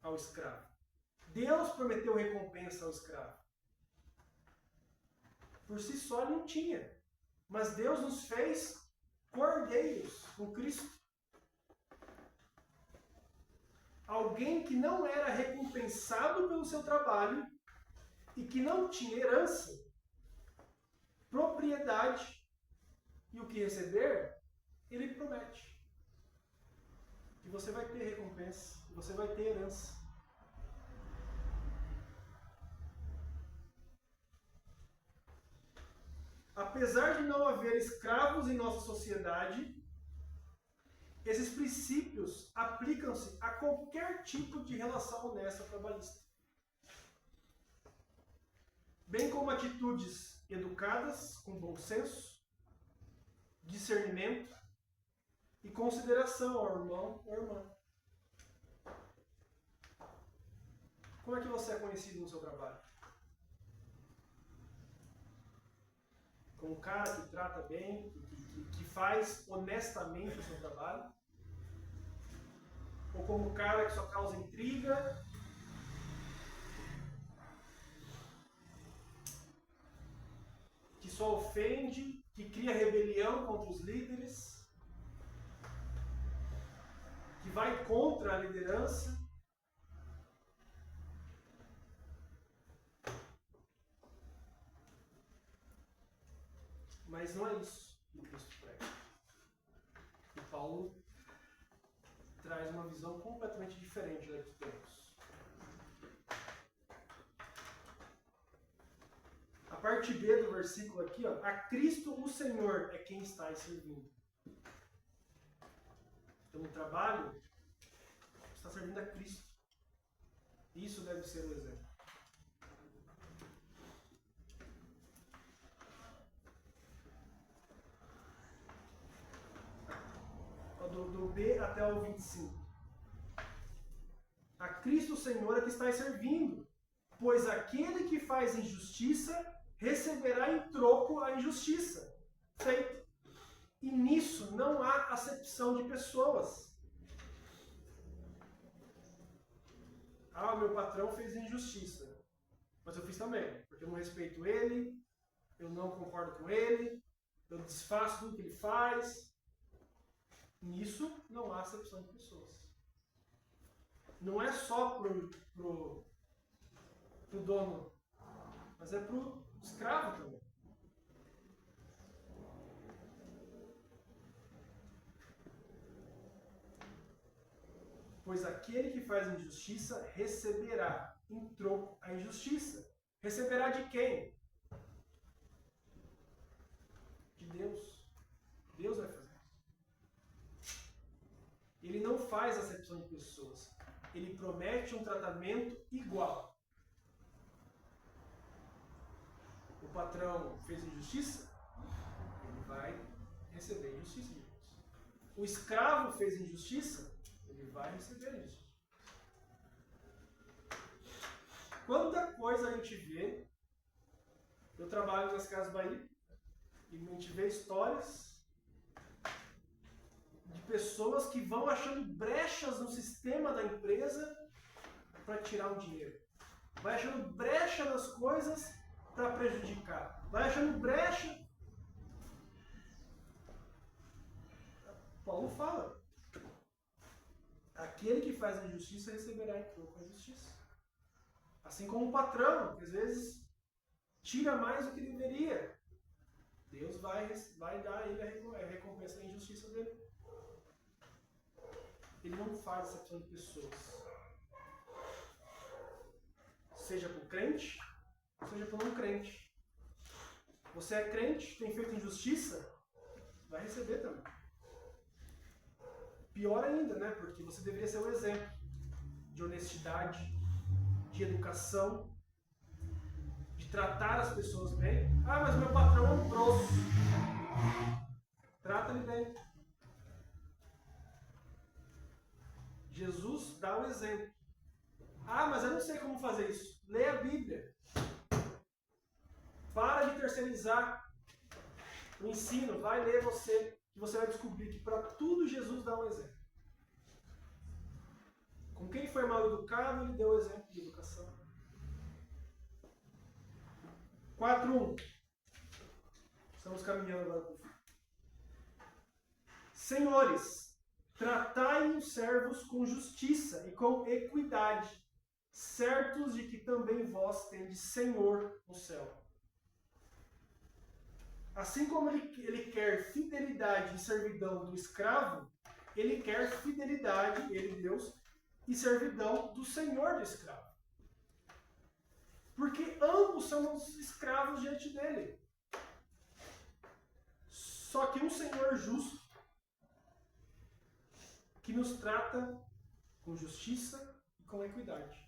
ao escravo. Deus prometeu recompensa ao escravo. Por si só ele não tinha. Mas Deus nos fez cordeiros com Cristo. Alguém que não era recompensado pelo seu trabalho e que não tinha herança, propriedade e o que receber, ele promete. E você vai ter recompensa, e você vai ter herança. Apesar de não haver escravos em nossa sociedade, esses princípios aplicam-se a qualquer tipo de relação honesta trabalhista. Bem como atitudes educadas, com bom senso, discernimento e consideração ao irmão ou irmã. Como é que você é conhecido no seu trabalho? Como um cara que trata bem, que faz honestamente o seu trabalho? Ou como um cara que só causa intriga? Que só ofende, que cria rebelião contra os líderes? Que vai contra a liderança? Mas não é isso que Cristo prega. E Paulo traz uma visão completamente diferente da que temos. A parte B do versículo aqui, a Cristo o Senhor é quem está servindo. Então, no trabalho, você está servindo a Cristo. Isso deve ser o exemplo. Do B até o 25. A Cristo Senhor é que estáis servindo, pois aquele que faz injustiça receberá em troco a injustiça feita. E nisso não há acepção de pessoas. Ah, o meu patrão fez injustiça, mas eu fiz também, porque eu não respeito ele, eu não concordo com ele, eu desfaço tudo que ele faz. Nisso não há acepção de pessoas. Não é só pro dono, mas é pro escravo também. Pois aquele que faz injustiça receberá em troco a injustiça. Receberá de quem? De Deus. Deus vai fazer. Ele não faz acepção de pessoas. Ele promete um tratamento igual. O patrão fez injustiça, ele vai receber injustiça de Deus. O escravo fez injustiça, ele vai receber injustiça. Quanta coisa a gente vê. Eu trabalho nas Casas Bahia e a gente vê histórias de pessoas que vão achando brechas no sistema da empresa para tirar o dinheiro. Vai achando brecha nas coisas para prejudicar. Vai achando brecha. Paulo fala: aquele que faz a injustiça receberá em troco a justiça. Assim como o patrão, que às vezes tira mais do que deveria. Deus vai dar a ele a recompensa da injustiça dele. Ele não faz acepção de pessoas. Seja por crente, seja por não crente. Você é crente, tem feito injustiça, vai receber também. Pior ainda, né? Porque você deveria ser um exemplo de honestidade, de educação, de tratar as pessoas bem. Ah, mas meu patrão é um grosso. Trata ele bem. Jesus dá o exemplo. Ah, mas eu não sei como fazer isso. Leia a Bíblia. Para de terceirizar o ensino. Vai ler você, que você vai descobrir que para tudo Jesus dá um exemplo. Com quem foi mal educado, ele deu o exemplo de educação. 4.1. Estamos caminhando agora para o fim. Senhores, tratai os servos com justiça e com equidade, certos de que também vós tendes Senhor no céu. Assim como ele quer fidelidade e servidão do escravo, ele quer fidelidade, ele, Deus, e servidão do Senhor do escravo. Porque ambos são os escravos diante dele. Só que um Senhor justo, que nos trata com justiça e com equidade.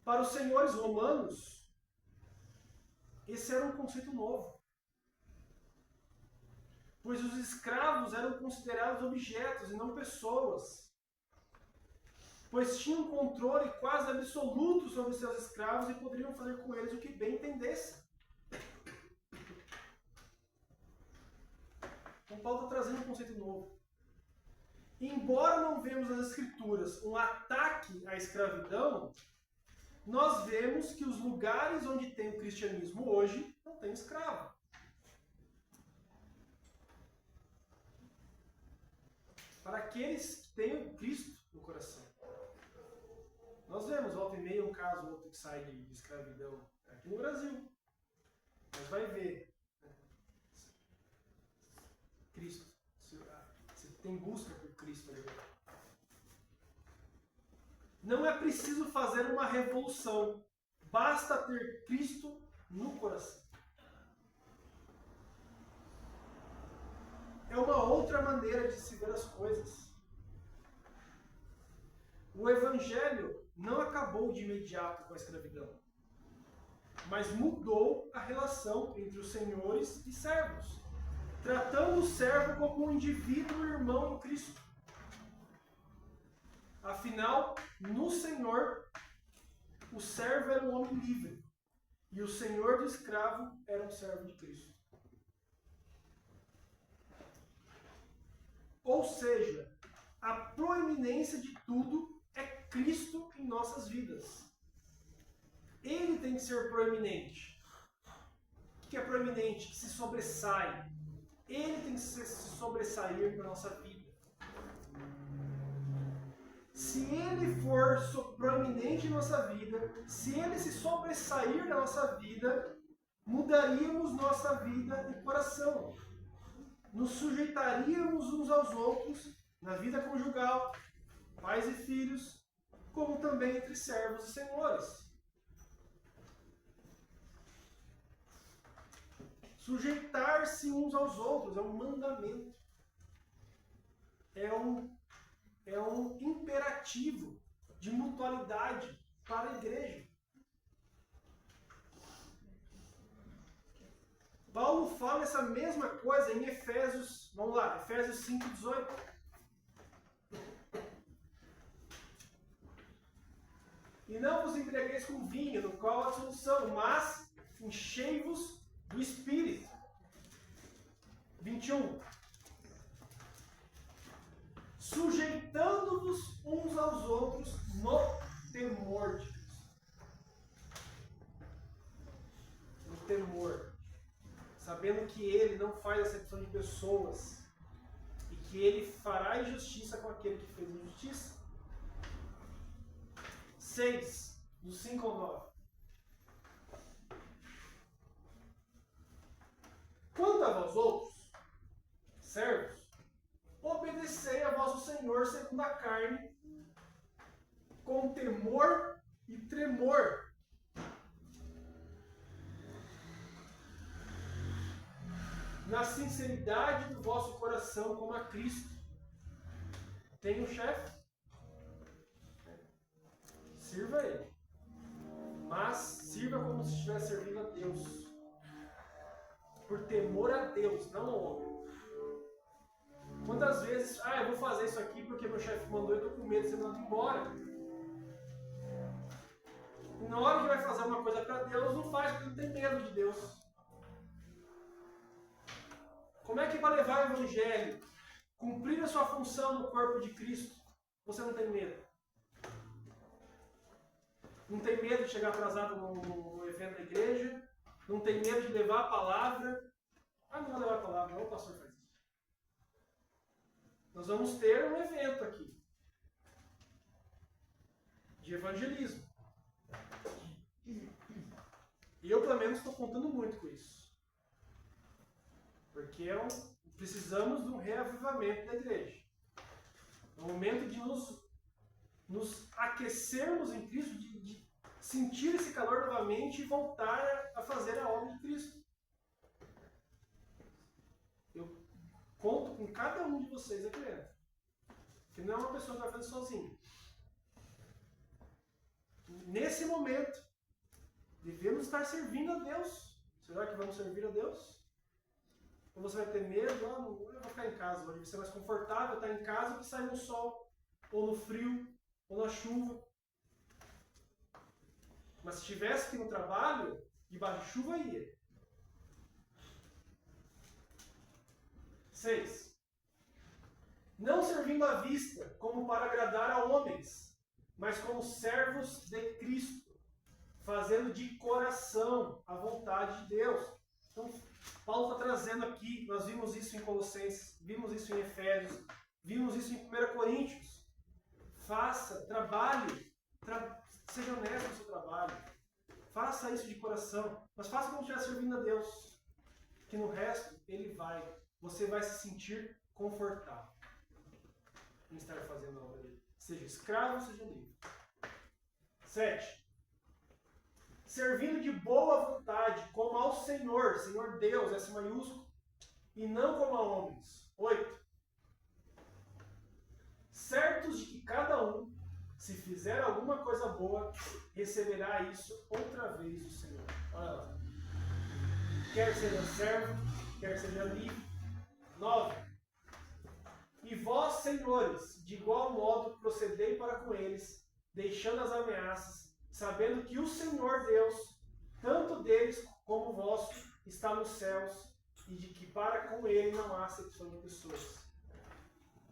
Para os senhores romanos, esse era um conceito novo. Pois os escravos eram considerados objetos e não pessoas. Pois tinham controle quase absoluto sobre seus escravos e poderiam fazer com eles o que bem entendessem. Então Paulo está trazendo um conceito novo. Embora não vemos nas Escrituras um ataque à escravidão, nós vemos que os lugares onde tem o cristianismo hoje não tem escravo. Para aqueles que têm o Cristo no coração. Nós vemos, volta e meia, um caso ou outro que sai de escravidão aqui no Brasil. Mas vai ver. Cristo. Você tem busca por Cristo. Não é preciso fazer uma revolução. Basta ter Cristo no coração. é uma outra maneira de se ver as coisas. O Evangelho não acabou de imediato com a escravidão, mas mudou a relação entre os senhores e servos, tratando o servo como um indivíduo irmão em Cristo. Afinal, no Senhor, o servo era um homem livre, e o senhor do escravo era um servo de Cristo. Ou seja, a proeminência de tudo é Cristo em nossas vidas. Ele tem que ser proeminente. O que é proeminente? Que se sobressai. Ele tem que se sobressair na nossa vida. Se ele for proeminente em nossa vida, se ele se sobressair na nossa vida, mudaríamos nossa vida e coração. Nos sujeitaríamos uns aos outros na vida conjugal, pais e filhos, como também entre servos e senhores. Sujeitar-se uns aos outros é um mandamento. É um imperativo de mutualidade para a igreja. Paulo fala essa mesma coisa em Efésios, vamos lá, Efésios 5:18. E não vos embriagueis com vinho, no qual há dissolução, mas enchei-vos do Espírito. 21. Sujeitando-vos uns aos outros no temor de Cristo. No temor. Sabendo que Ele não faz acepção de pessoas e que Ele fará injustiça com aquele que fez injustiça. 6, do 5 ao 9. Quanto a vós outros, servos, obedecei a vosso Senhor segundo a carne, com temor e tremor. Na sinceridade do vosso coração, como a Cristo. Tem um chefe? Sirva ele. Mas sirva como se estivesse servindo a Deus. Por temor a Deus, não ao homem. Quantas vezes, eu vou fazer isso aqui porque meu chefe mandou e eu estou com medo de ser mandado embora. E na hora que vai fazer uma coisa para Deus, não faz porque não tem medo de Deus. Como é que vai levar o Evangelho, cumprir a sua função no corpo de Cristo, você não tem medo? Não tem medo de chegar atrasado no evento da igreja? Não tem medo de levar a palavra? Não vou levar a palavra, não, o pastor faz isso. Nós vamos ter um evento aqui de evangelismo. E eu, pelo menos, estou contando muito com isso. Porque precisamos de um reavivamento da igreja. É o momento de nos aquecermos em Cristo, de sentir esse calor novamente e voltar a fazer a obra de Cristo. Eu conto com cada um de vocês aqui dentro. Que não é uma pessoa que vai fazer sozinha. Nesse momento, devemos estar servindo a Deus. Será que vamos servir a Deus? Ou você vai ter medo, eu vou ficar em casa hoje. Vai ser mais confortável estar em casa do que sair no sol, ou no frio, ou na chuva. Mas se estivesse aqui no trabalho, debaixo de chuva ia. 6. Não servindo à vista, como para agradar a homens, mas como servos de Cristo, fazendo de coração a vontade de Deus. Então, Paulo está trazendo aqui, nós vimos isso em Colossenses, vimos isso em Efésios, vimos isso em 1 Coríntios. Faça, trabalhe, seja honesto no seu trabalho. Faça isso de coração, mas faça como se estivesse servindo a Deus. Que no resto, você vai se sentir confortável em estar fazendo a obra dele. Seja escravo, seja livre. 7. Servindo de boa vontade, como ao Senhor Deus, S maiúsculo, e não como a homens. 8. Certos de que cada um, se fizer alguma coisa boa, receberá isso outra vez do Senhor. Olha lá. Quer seja servo, quer seja livre. 9. E vós, senhores, de igual modo procedei para com eles, deixando as ameaças, sabendo que o Senhor Deus, tanto deles como vosso, está nos céus, e de que para com ele não há acepção de pessoas.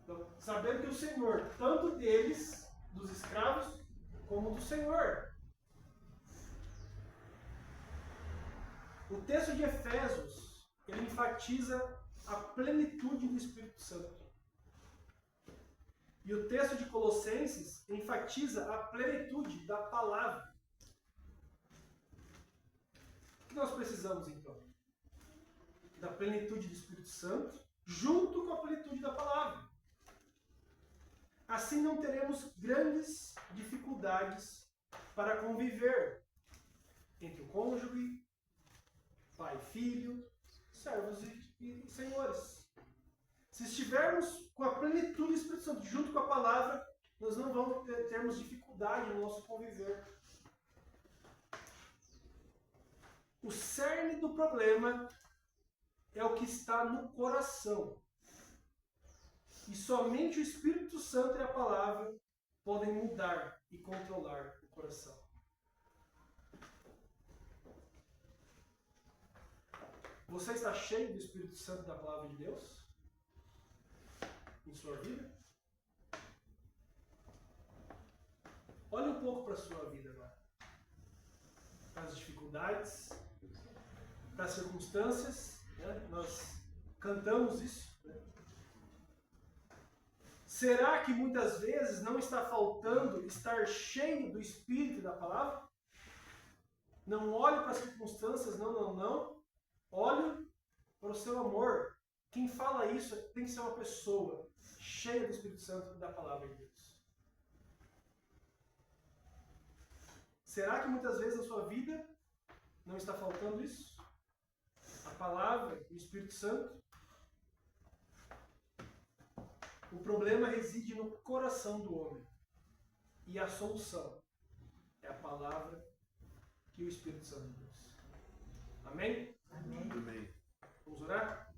Então, sabendo que o Senhor, tanto deles, dos escravos, como do Senhor. O texto de Efésios, ele enfatiza a plenitude do Espírito Santo. E o texto de Colossenses enfatiza a plenitude da palavra. O que nós precisamos, então? Da plenitude do Espírito Santo, junto com a plenitude da palavra. Assim não teremos grandes dificuldades para conviver entre o cônjuge, pai e filho, servos e senhores. Se estivermos com a plenitude do Espírito Santo junto com a palavra, nós não vamos termos dificuldade no nosso conviver. O cerne do problema é o que está no coração. E somente o Espírito Santo e a palavra podem mudar e controlar o coração. Você está cheio do Espírito Santo e da palavra de Deus? Em sua vida? Olhe um pouco para a sua vida agora. Para as dificuldades, para as circunstâncias. Né? Nós cantamos isso. Né? Será que muitas vezes não está faltando estar cheio do Espírito e da palavra? Não olhe para as circunstâncias, não. Olhe para o seu amor. Quem fala isso tem que ser uma pessoa cheia do Espírito Santo e da palavra de Deus. Será que muitas vezes na sua vida não está faltando isso? A palavra e o Espírito Santo? O problema reside no coração do homem. E a solução é a palavra e o Espírito Santo de Deus. Amém? Amém. Vamos orar?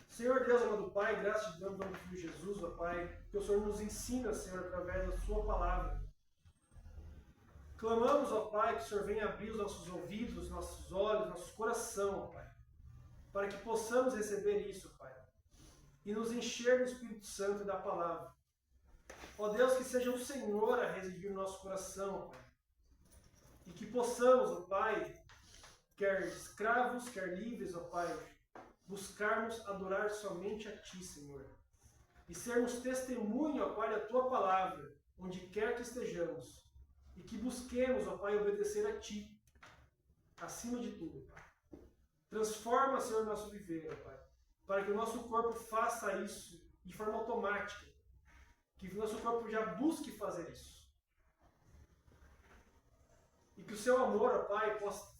Senhor Deus, amado Pai, graças te damos no nome do Filho Jesus, ó Pai, que o Senhor nos ensina, Senhor, através da sua palavra. Clamamos, ó Pai, que o Senhor venha abrir os nossos ouvidos, os nossos olhos, nosso coração, ó Pai, para que possamos receber isso, Pai, e nos encher do Espírito Santo e da palavra. Ó Deus, que seja o Senhor a residir no nosso coração, ó Pai, e que possamos, ó Pai, quer escravos, quer livres, ó Pai, buscarmos adorar somente a Ti, Senhor. E sermos testemunho, ó Pai, da Tua palavra, onde quer que estejamos. E que busquemos, ó Pai, obedecer a Ti, acima de tudo, Pai. Transforma, Senhor, nosso viver, ó Pai, para que o nosso corpo faça isso de forma automática. Que o nosso corpo já busque fazer isso. E que o Seu amor, ó Pai, possa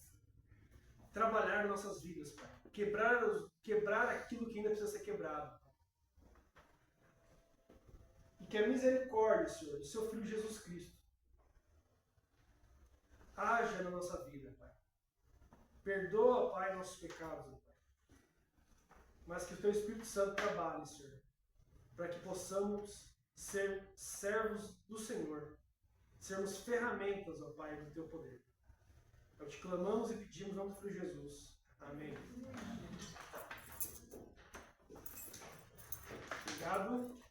trabalhar nas nossas vidas, Pai. Quebrar aquilo que ainda precisa ser quebrado. E que a misericórdia, Senhor, do Seu Filho Jesus Cristo, haja na nossa vida, Pai. Perdoa, Pai, nossos pecados, Pai. Mas que o Teu Espírito Santo trabalhe, Senhor, para que possamos ser servos do Senhor, sermos ferramentas, ó Pai, do Teu poder. Nós te clamamos e pedimos em nome do Filho Jesus. Amém. Obrigado.